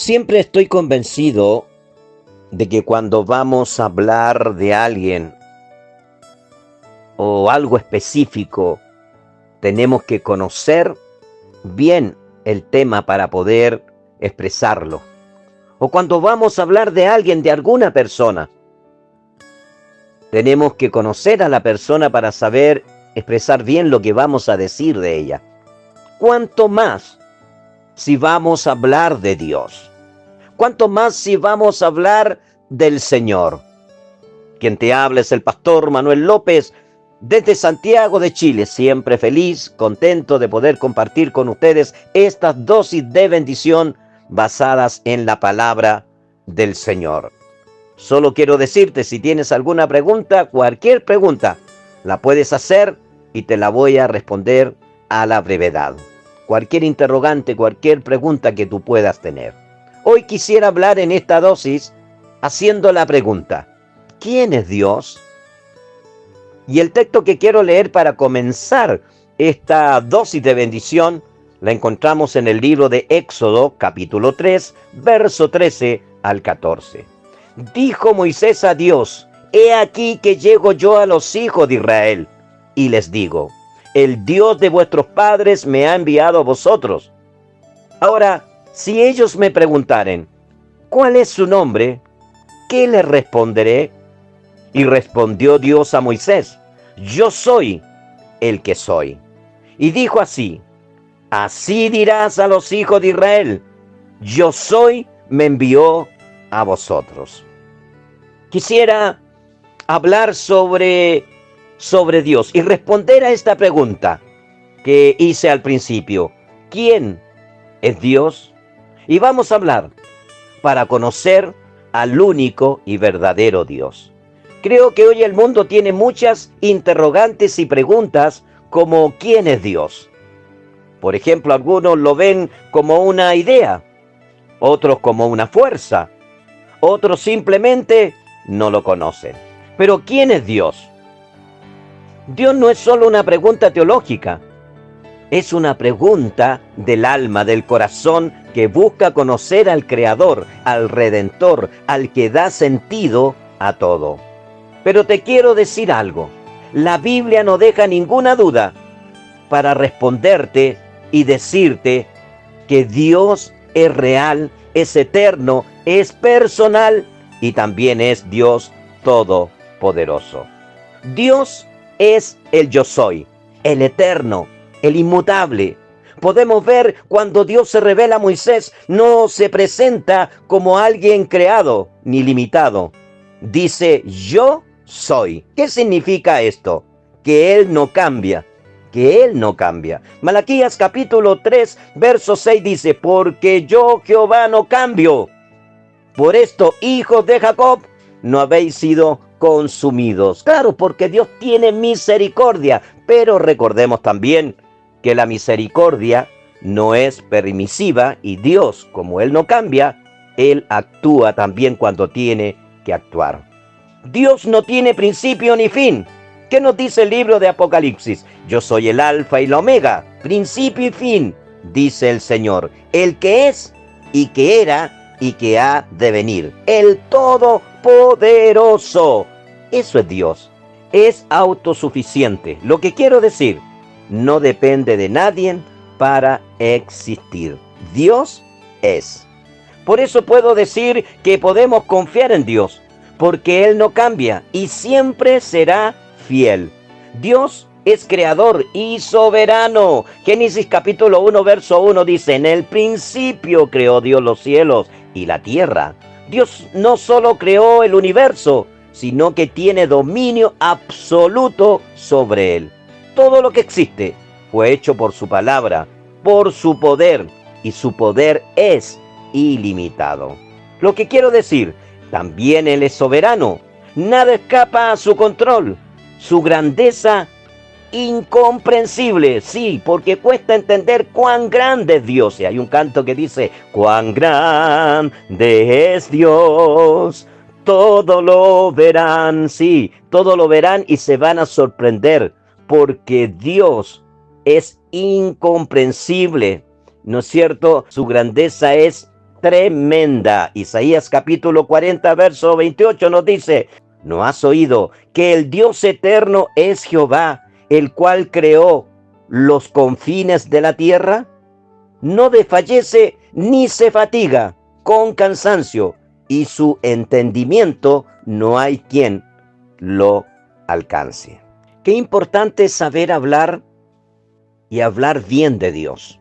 Siempre estoy convencido de que cuando vamos a hablar de alguien o algo específico, tenemos que conocer bien el tema para poder expresarlo. O cuando vamos a hablar de alguien, de alguna persona, tenemos que conocer a la persona para saber expresar bien lo que vamos a decir de ella. ¿Cuánto más si vamos a hablar de Dios? ¿Cuánto más si vamos a hablar del Señor? Quien te habla es el pastor Manuel López, desde Santiago de Chile, siempre feliz, contento de poder compartir con ustedes estas dosis de bendición basadas en la palabra del Señor. Solo quiero decirte, si tienes alguna pregunta, cualquier pregunta, la puedes hacer y te la voy a responder a la brevedad. Cualquier interrogante, cualquier pregunta que tú puedas tener. Hoy quisiera hablar en esta dosis haciendo la pregunta: ¿quién es Dios? Y el texto que quiero leer para comenzar esta dosis de bendición la encontramos en el libro de Éxodo, capítulo 3, verso 13 al 14. Dijo Moisés a Dios: he aquí que llego yo a los hijos de Israel, y les digo: el Dios de vuestros padres me ha enviado a vosotros. Ahora, si ellos me preguntaren: ¿cuál es su nombre?, ¿qué les responderé? Y respondió Dios a Moisés: yo soy el que soy. Y dijo así: así dirás a los hijos de Israel: yo soy, me envió a vosotros. Quisiera hablar sobre Dios y responder a esta pregunta que hice al principio: ¿quién es Dios? Y vamos a hablar para conocer al único y verdadero Dios. Creo que hoy el mundo tiene muchas interrogantes y preguntas como ¿quién es Dios? Por ejemplo, algunos lo ven como una idea, otros como una fuerza, otros simplemente no lo conocen. Pero ¿quién es Dios? Dios no es solo una pregunta teológica, es una pregunta del alma, del corazón, que busca conocer al Creador, al Redentor, al que da sentido a todo. Pero te quiero decir algo: la Biblia no deja ninguna duda para responderte y decirte que Dios es real, es eterno, es personal y también es Dios todopoderoso. Dios es el yo soy, el eterno, el inmutable. Podemos ver cuando Dios se revela a Moisés, no se presenta como alguien creado ni limitado. Dice: yo soy. ¿Qué significa esto? Que Él no cambia, que Él no cambia. Malaquías capítulo 3, verso 6 dice: porque yo, Jehová, no cambio. Por esto, hijos de Jacob, no habéis sido consumidos. Claro, porque Dios tiene misericordia, pero recordemos también que la misericordia no es permisiva y Dios, como Él no cambia, Él actúa también cuando tiene que actuar. Dios no tiene principio ni fin. ¿Qué nos dice el libro de Apocalipsis? Yo soy el alfa y la omega, principio y fin, dice el Señor, el que es y que era y que ha de venir, el todopoderoso. Eso es Dios. Es autosuficiente. Lo que quiero decir, no depende de nadie para existir. Dios es. Por eso puedo decir que podemos confiar en Dios, porque Él no cambia y siempre será fiel. Dios es creador y soberano. Génesis capítulo 1, verso 1 dice: en el principio creó Dios los cielos y la tierra. Dios no solo creó el universo, sino que tiene dominio absoluto sobre él. Todo lo que existe fue hecho por su palabra, por su poder, y su poder es ilimitado. Lo que quiero decir, también Él es soberano. Nada escapa a su control. Su grandeza incomprensible, sí, porque cuesta entender cuán grande es Dios. Y hay un canto que dice: cuán grande es Dios, todo lo verán, sí, todo lo verán y se van a sorprender, porque Dios es incomprensible, ¿no es cierto? Su grandeza es tremenda. Isaías capítulo 40, verso 28 nos dice: ¿no has oído que el Dios eterno es Jehová, el cual creó los confines de la tierra? No desfallece ni se fatiga con cansancio, y su entendimiento no hay quien lo alcance. Qué importante es saber hablar y hablar bien de Dios.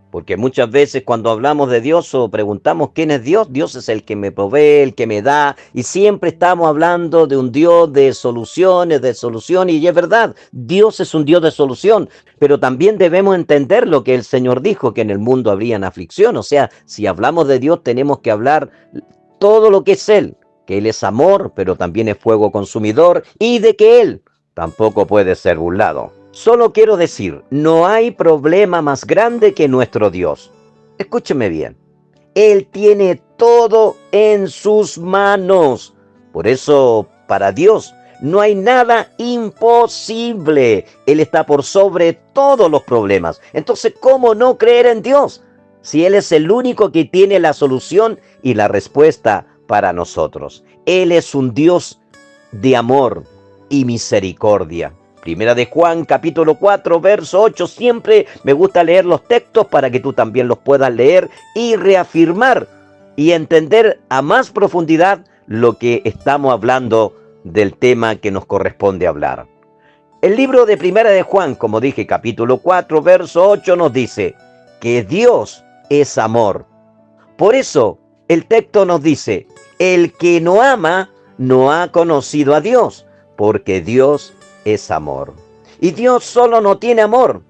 Porque muchas veces cuando hablamos de Dios o preguntamos quién es Dios, Dios es el que me provee, el que me da, y siempre estamos hablando de un Dios de soluciones, y es verdad, Dios es un Dios de solución, pero también debemos entender lo que el Señor dijo, que en el mundo habrían aflicción. O sea, si hablamos de Dios tenemos que hablar todo lo que es Él, que Él es amor, pero también es fuego consumidor, y de que Él tampoco puede ser burlado. Solo quiero decir, no hay problema más grande que nuestro Dios. Escúcheme bien. Él tiene todo en sus manos. Por eso, para Dios, no hay nada imposible. Él está por sobre todos los problemas. Entonces, ¿cómo no creer en Dios? Si Él es el único que tiene la solución y la respuesta para nosotros. Él es un Dios de amor y misericordia. Primera de Juan, capítulo 4, verso 8. Siempre me gusta leer los textos para que tú también los puedas leer y reafirmar y entender a más profundidad lo que estamos hablando del tema que nos corresponde hablar. El libro de Primera de Juan, como dije, capítulo 4, verso 8, nos dice que Dios es amor. Por eso el texto nos dice: el que no ama no ha conocido a Dios, porque Dios es amor. Y Dios solo no tiene amor,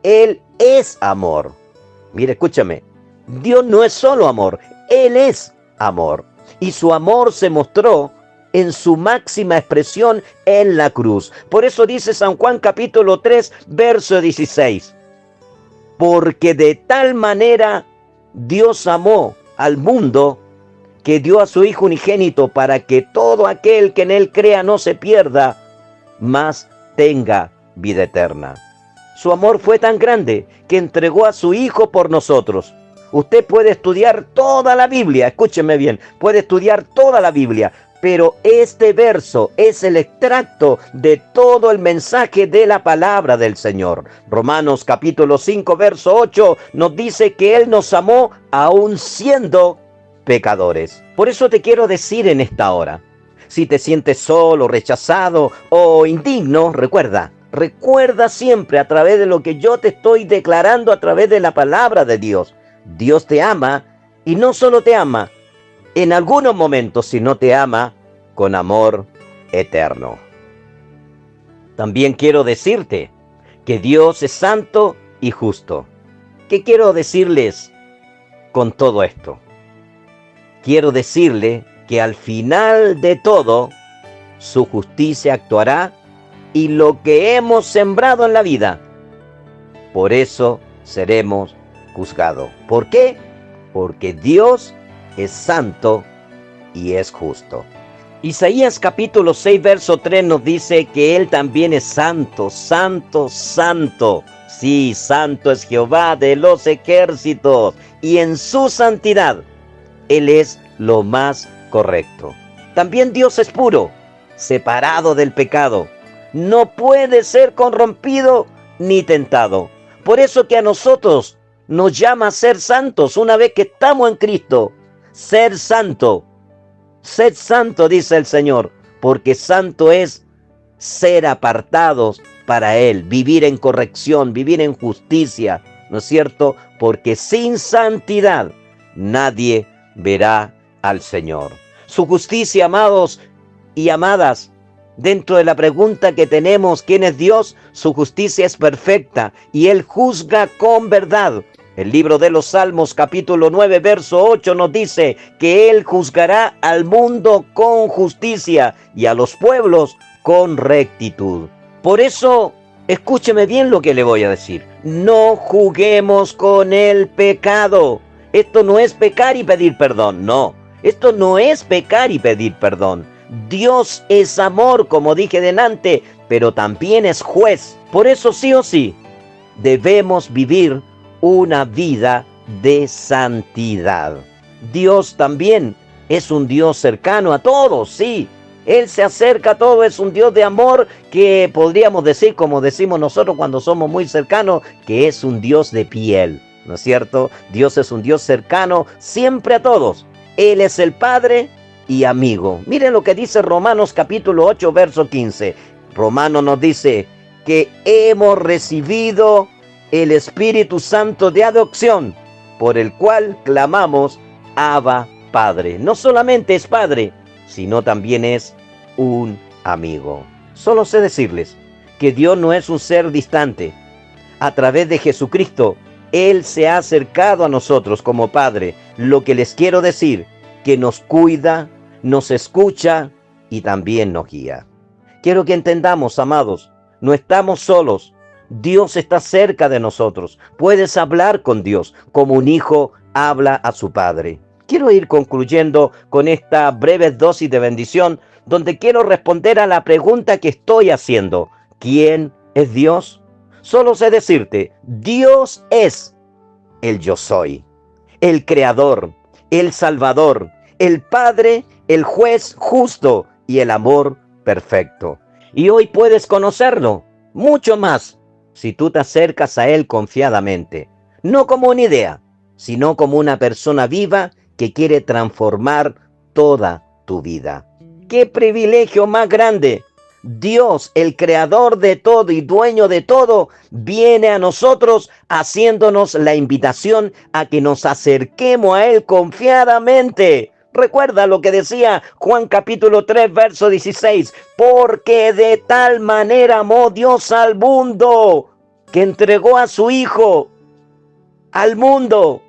Él es amor. Mira, escúchame, Dios no es solo amor, Él es amor. Y su amor se mostró en su máxima expresión en la cruz. Por eso dice San Juan capítulo 3, verso 16. Porque de tal manera Dios amó al mundo, que dio a su Hijo unigénito, para que todo aquel que en Él crea no se pierda, mas tenga vida eterna. Su amor fue tan grande que entregó a su Hijo por nosotros. Usted puede estudiar toda la Biblia, escúcheme bien, puede estudiar toda la Biblia, pero este verso es el extracto de todo el mensaje de la palabra del Señor. Romanos capítulo 5, verso 8 nos dice que Él nos amó aún siendo pecadores. Por eso te quiero decir en esta hora, si te sientes solo, rechazado o indigno, recuerda siempre a través de lo que yo te estoy declarando a través de la palabra de Dios. Dios te ama, y no solo te ama en algunos momentos, sino te ama con amor eterno. También quiero decirte que Dios es santo y justo. ¿Qué quiero decirles con todo esto? Quiero decirle que al final de todo, su justicia actuará, y lo que hemos sembrado en la vida, por eso seremos juzgados. ¿Por qué? Porque Dios es santo y es justo. Isaías capítulo 6, verso 3 nos dice que Él también es santo, santo, santo. Sí, santo es Jehová de los ejércitos, y en su santidad Él es lo más correcto. También Dios es puro, separado del pecado. No puede ser corrompido ni tentado. Por eso que a nosotros nos llama a ser santos una vez que estamos en Cristo. Ser santo. Sed santo, dice el Señor, porque santo es ser apartados para Él, vivir en corrección, vivir en justicia, ¿no es cierto? Porque sin santidad nadie verá al Señor. Su justicia, amados y amadas, dentro de la pregunta que tenemos, ¿quién es Dios? Su justicia es perfecta y Él juzga con verdad. El libro de los Salmos, capítulo 9, verso 8, nos dice que Él juzgará al mundo con justicia y a los pueblos con rectitud. Por eso, escúcheme bien lo que le voy a decir. No juguemos con el pecado. Esto no es pecar y pedir perdón, no. Esto no es pecar y pedir perdón. Dios es amor, como dije delante, pero también es juez. Por eso, sí o sí, debemos vivir una vida de santidad. Dios también es un Dios cercano a todos, sí. Él se acerca a todo, es un Dios de amor que podríamos decir, como decimos nosotros cuando somos muy cercanos, que es un Dios de piel, ¿no es cierto? Dios es un Dios cercano siempre a todos. Él es el Padre y amigo. Miren lo que dice Romanos capítulo 8, verso 15. Romanos nos dice que hemos recibido el Espíritu Santo de adopción, por el cual clamamos, Abba, Padre. No solamente es Padre, sino también es un amigo. Solo sé decirles que Dios no es un ser distante. A través de Jesucristo, Él se ha acercado a nosotros como Padre. Lo que les quiero decir, que nos cuida, nos escucha y también nos guía. Quiero que entendamos, amados, no estamos solos. Dios está cerca de nosotros. Puedes hablar con Dios como un hijo habla a su padre. Quiero ir concluyendo con esta breve dosis de bendición, donde quiero responder a la pregunta que estoy haciendo. ¿Quién es Dios? Solo sé decirte, Dios es el yo soy, el creador, el salvador, el Padre, el juez justo y el amor perfecto. Y hoy puedes conocerlo mucho más si tú te acercas a Él confiadamente, no como una idea, sino como una persona viva que quiere transformar toda tu vida. ¡Qué privilegio más grande! Dios, el creador de todo y dueño de todo, viene a nosotros haciéndonos la invitación a que nos acerquemos a Él confiadamente. Recuerda lo que decía Juan capítulo 3, verso 16. Porque de tal manera amó Dios al mundo, que entregó a su Hijo al mundo.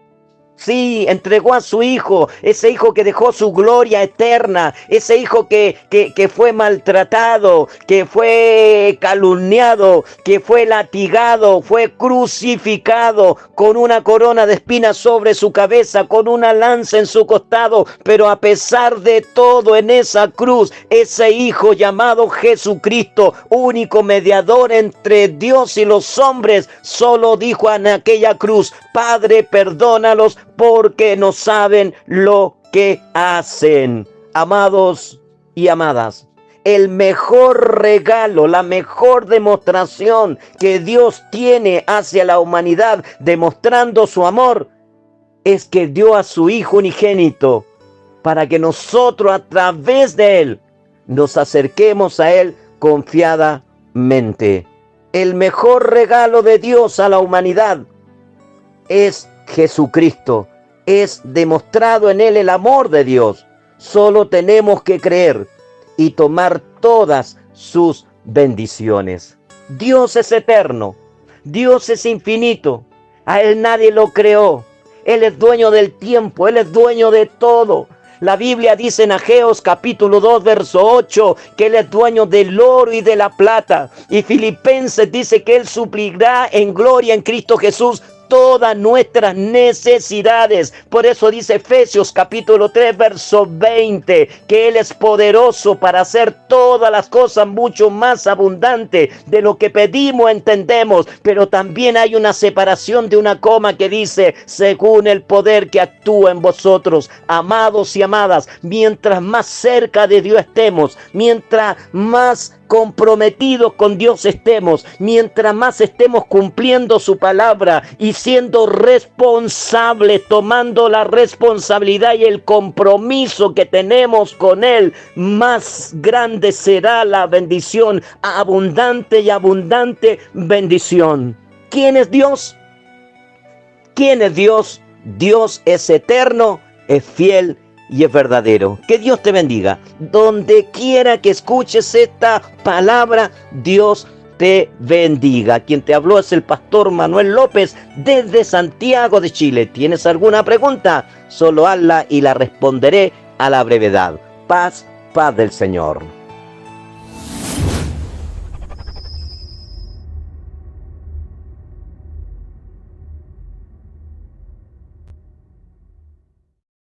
Sí, entregó a su hijo, ese hijo que dejó su gloria eterna, ese hijo que fue maltratado, que fue calumniado, que fue latigado, fue crucificado con una corona de espinas sobre su cabeza, con una lanza en su costado, pero a pesar de todo en esa cruz, ese hijo llamado Jesucristo, único mediador entre Dios y los hombres, solo dijo en aquella cruz, Padre, perdónalos porque no saben lo que hacen. Amados y amadas, el mejor regalo, la mejor demostración que Dios tiene hacia la humanidad, demostrando su amor, es que dio a su Hijo unigénito para que nosotros a través de Él nos acerquemos a Él confiadamente. El mejor regalo de Dios a la humanidad es Jesucristo, es demostrado en Él el amor de Dios. Solo tenemos que creer y tomar todas sus bendiciones. Dios es eterno, Dios es infinito, a Él nadie lo creó. Él es dueño del tiempo, Él es dueño de todo. La Biblia dice en Ageos capítulo 2, verso 8, que Él es dueño del oro y de la plata. Y Filipenses dice que Él suplirá en gloria en Cristo Jesús todas nuestras necesidades. Por eso dice Efesios capítulo 3, verso 20, que Él es poderoso para hacer todas las cosas mucho más abundante de lo que pedimos, entendemos. Pero también hay una separación de una coma que dice, según el poder que actúa en vosotros. Amados y amadas, mientras más cerca de Dios estemos, mientras más comprometidos con Dios estemos, mientras más estemos cumpliendo su palabra y siendo responsables, tomando la responsabilidad y el compromiso que tenemos con Él, más grande será la bendición, abundante y abundante bendición. ¿Quién es Dios? ¿Quién es Dios? Dios es eterno, es fiel y es verdadero. Que Dios te bendiga. Donde quiera que escuches esta palabra, Dios te bendiga. Quien te habló es el pastor Manuel López desde Santiago de Chile. ¿Tienes alguna pregunta? Solo hazla y la responderé a la brevedad. Paz, paz del Señor.